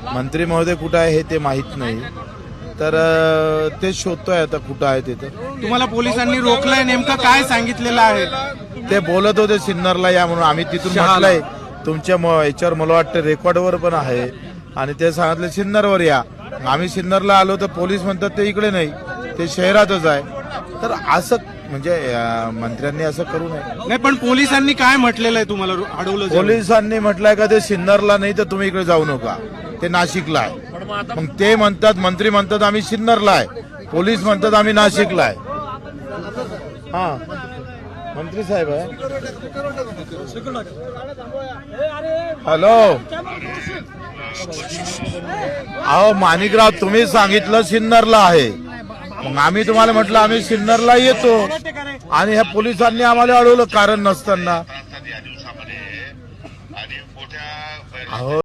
मंत्री महोदय कुठं आहे हे ते माहित नाही, तर ते शोधतोय आता कुठं आहे ते. तर तुम्हाला पोलिसांनी रोखलंय, नेमकं काय सांगितलेलं आहे? ते बोलत होते सिन्नरला या म्हणून, आम्ही तिथून म्हटलंय तुमच्या याच्यावर मला वाटतं रेकॉर्डवर पण आहे, आणि ते सांगितलं सिन्नरवर या. आम्ही सिन्नरला आलो तर पोलीस म्हणतात ते इकडे नाही, ते शहरातच आहे. तर असं म्हणजे मंत्र्यांनी असं करू नये. नाही, पण पोलिसांनी काय म्हटलेलं आहे तुम्हाला अडवलं? पोलिसांनी म्हटलंय का ते सिन्नरला नाही तर तुम्ही इकडे जाऊ नका, ते नाशिकला आहे. मग ते म्हणतात, मंत्री म्हणतात आम्ही सिन्नरला आहे, पोलीस म्हणतात आम्ही नाशिकला आहे. हा मंत्री साहेब आहे. हॅलो, अहो माणिकराव, तुम्ही सांगितलं सिन्नरला आहे, मग आम्ही तुम्हाला म्हटलं आम्ही सिन्नरला येतो, आणि ह्या पोलिसांनी आम्हाला अडवलं कारण नसताना. अहो